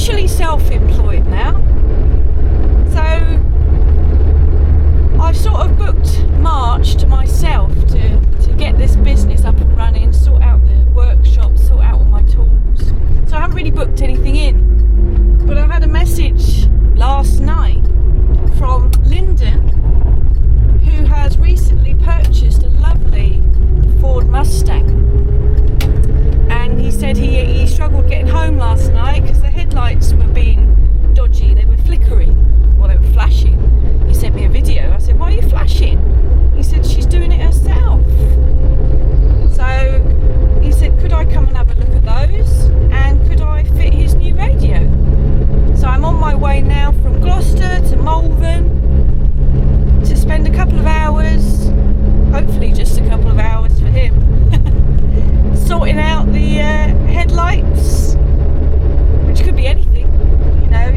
officially self-employed now. So I've sort of booked March to myself to get this business up and running, sort out the workshop, sort out all my tools. So I haven't really booked anything in. But I had a message last night from Lyndon, who has recently purchased a lovely Ford Mustang. And he said he struggled getting home last night because the headlights were being dodgy, they were flickering, well, they were flashing. He sent me a video. I said, why are you flashing? He said, she's doing it herself. So he said, could I come and have a look at those, and could I fit his new radio? So I'm on my way now from Gloucester to Malvern to spend a couple of hours, hopefully just a couple of hours for him, sorting out the headlights, which could be anything, you know.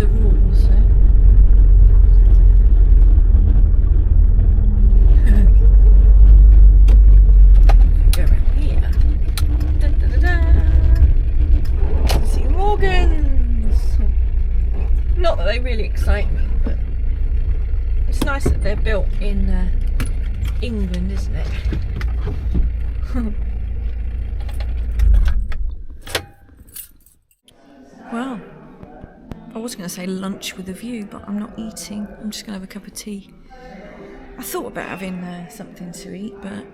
the rules. So. Go around here. Da, da, da, da. See organs. Not that they really excite me, but it's nice that they're built in England, isn't it? Well, I was going to say lunch with a view, but I'm not eating. I'm just going to have a cup of tea. I thought about having something to eat, but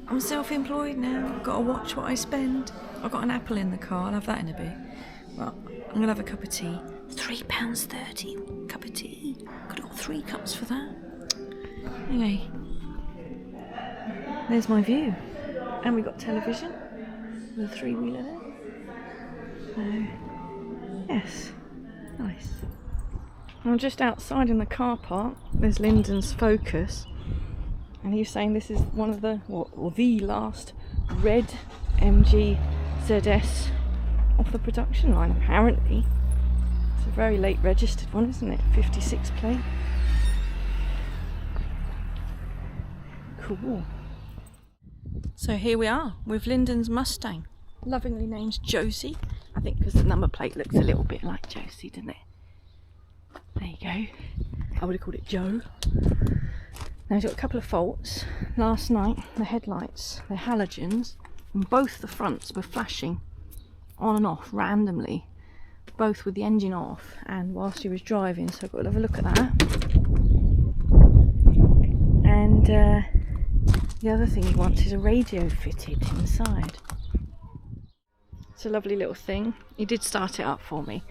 I'm self-employed now. I've got to watch what I spend. I've got an apple in the car. I'll have that in a bit. Well, I'm going to have a cup of tea. £3.30 cup of tea. Could have got 3 cups for that. Anyway, there's my view. And we've got television with a 3-wheeler there. So, yes, nice. I'm just outside in the car park. There's Lyndon's Focus. And he was saying this is one of the, or the last red MG ZS off the production line, apparently. It's a very late registered one, isn't it? 56 plate. Cool. So here we are with Lyndon's Mustang, lovingly named Josie. I think because the number plate looks a little bit like Josie, doesn't it? There you go. I would have called it Joe. Now it's got a couple of faults. Last night the headlights, the halogens, and both the fronts were flashing on and off randomly, both with the engine off and whilst he was driving, so I've got to have a look at that. And the other thing he wants is a radio fitted inside. It's a lovely little thing. He did start it up for me,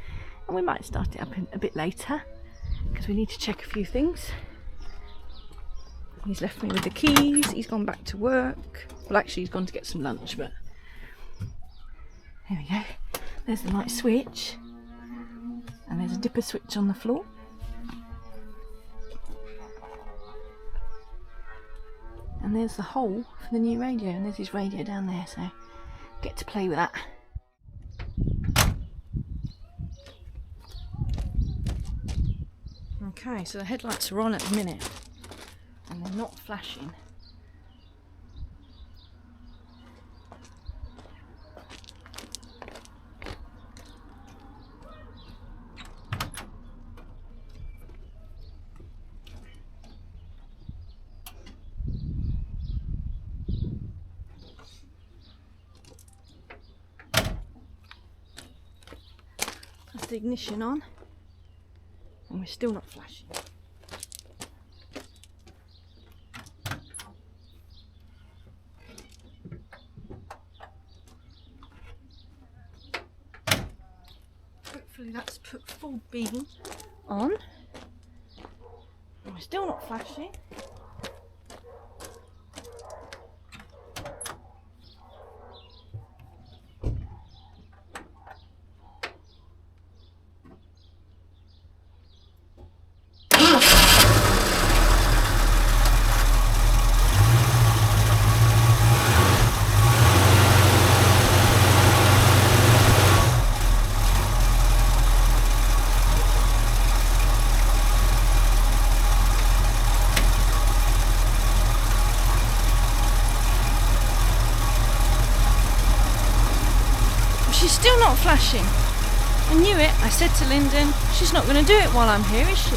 and we might start it up a bit later because we need to check a few things. He's left me with the keys. He's gone back to work. Well, actually he's gone to get some lunch, but there we go. There's the light switch, and there's a dipper switch on the floor. And there's the hole for the new radio, and there's his radio down there, so get to play with that. Okay, so the headlights are on at the minute, and they're not flashing. That's the ignition on, and we're still not flashing. Hopefully that's put full beam on, and we're still not flashing. She's still not flashing. I knew it. I said to Lyndon, she's not going to do it while I'm here, is she?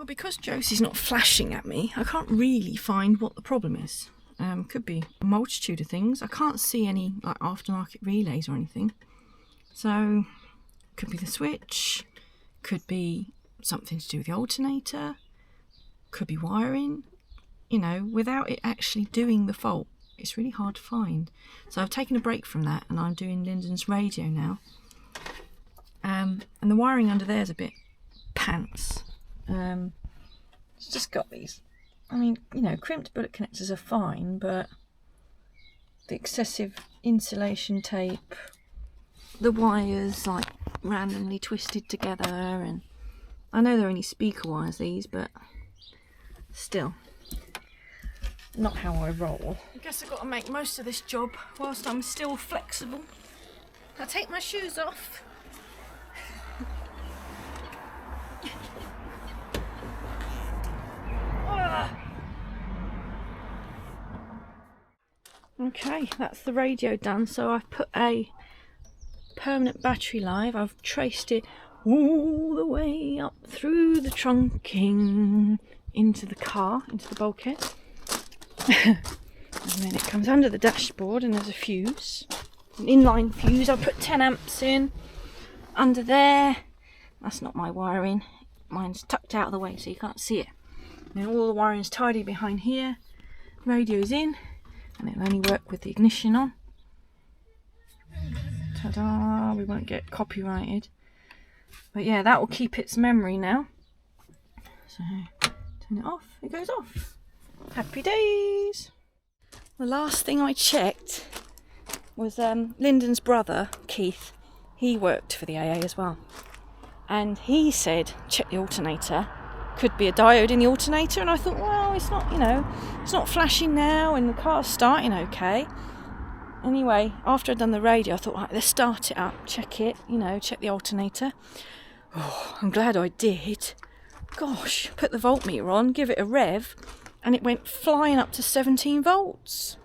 Because Josie's not flashing at me, I can't really find what the problem is. Could be a multitude of things. I can't see any like aftermarket relays or anything. So, could be the switch, could be something to do with the alternator, could be wiring, you know, without it actually doing the fault. it's really hard to find. So I've taken a break from that and I'm doing Lyndon's radio now. And the wiring under there is a bit pants. It's just got these, I mean, you know, crimped bullet connectors are fine, but the excessive insulation tape, the wires like randomly twisted together, and I know they're only speaker wires these, but still not how I roll. I guess I've got to make most of this job whilst I'm still flexible. I'll take my shoes off. Okay, that's the radio done. So I've put a permanent battery live. I've traced it all the way up through the trunking into the car, into the bulkhead. And then it comes under the dashboard and there's a fuse, an inline fuse. I put 10 amps in under there. That's not my wiring. Mine's tucked out of the way so you can't see it. And all the wiring's tidy behind here. Radio's in. And it'll only work with the ignition on. Ta-da! We won't get copyrighted. But yeah, that will keep its memory now. So, turn it off, it goes off. Happy days! The last thing I checked was Lyndon's brother, Keith. He worked for the AA as well. And he said, check the alternator. Could be a diode in the alternator, and I thought, well, it's not, you know, it's not flashing now and the car's starting okay. Anyway, after I'd done the radio, I thought, right, let's start it up, check it, you know, check the alternator. Oh, I'm glad I did. Gosh, put the voltmeter on, give it a rev, and it went flying up to 17 volts.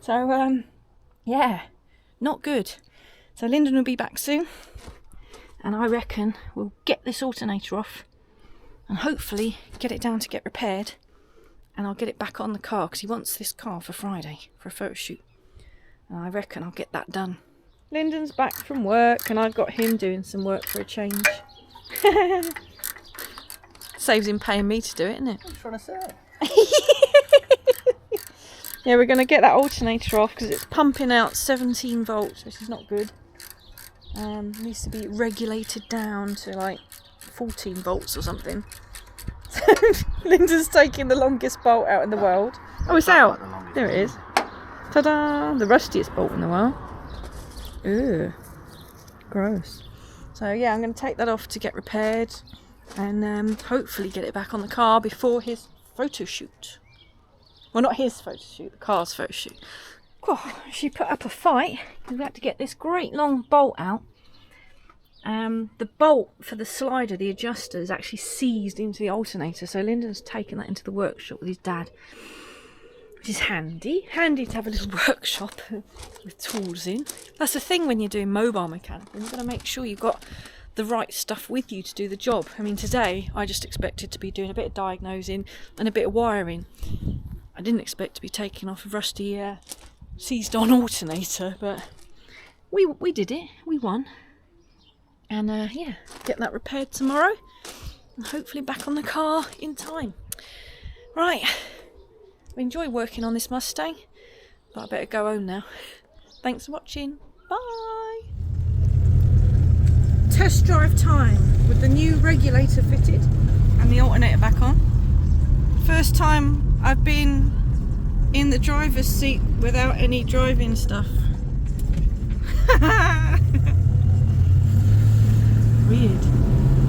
So, yeah, not good. So Lyndon will be back soon, and I reckon we'll get this alternator off and hopefully get it down to get repaired, and I'll get it back on the car because he wants this car for Friday for a photo shoot, and I reckon I'll get that done. Lyndon's back from work and I've got him doing some work for a change. Saves him paying me to do it, isn't it? I'm trying to say. Yeah, we're going to get that alternator off because it's pumping out 17 volts, which is not good. Needs to be regulated down to like 14 volts or something. Lyndon's taking the longest bolt out in the world. Oh, it's out. There it is. Ta-da! The rustiest bolt in the world. Ugh. Gross. So yeah, I'm going to take that off to get repaired and hopefully get it back on the car before his photo shoot. Well, not his photo shoot, the car's photo shoot. Oh, she put up a fight. We had to get this great long bolt out. The bolt for the slider, the adjuster, is actually seized into the alternator, so Lyndon's taken that into the workshop with his dad, which is handy to have a little workshop with tools in. That's the thing when you're doing mobile mechanical, you've got to make sure you've got the right stuff with you to do the job. I mean, today I just expected to be doing a bit of diagnosing and a bit of wiring. I didn't expect to be taking off a rusty seized on alternator, but we did it, we won. And yeah, get that repaired tomorrow and hopefully back on the car in time. Right, I enjoy working on this Mustang, but I better go home now. Thanks for watching, bye! Test drive time with the new regulator fitted and the alternator back on. First time I've been in the driver's seat without any driving stuff. Weird.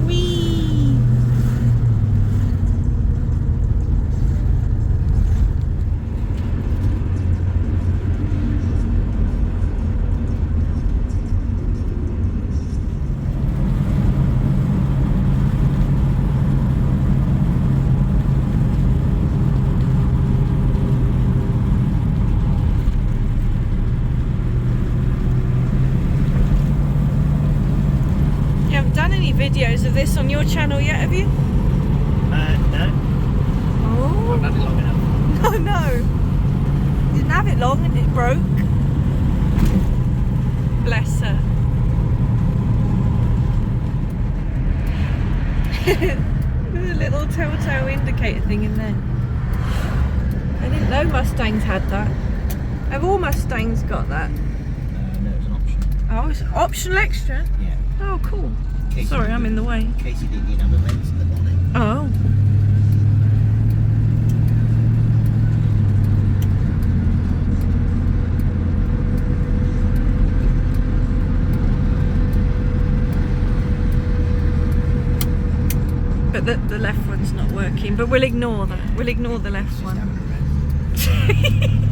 Whee! Videos of this on your channel yet, have you? No. Oh. I've had it long enough. No. Didn't have it long and it broke. Bless her. There's a little telltale indicator thing in there. I didn't know Mustangs had that. Have all Mustangs got that? No, it's an option. Oh, it's optional extra? Yeah. Oh, cool. In case Sorry, you I'm in the way. In case you didn't need other vents at the bonnet. Oh. But the left one's not working, but we'll ignore that. We'll ignore the left Just one. having a rest.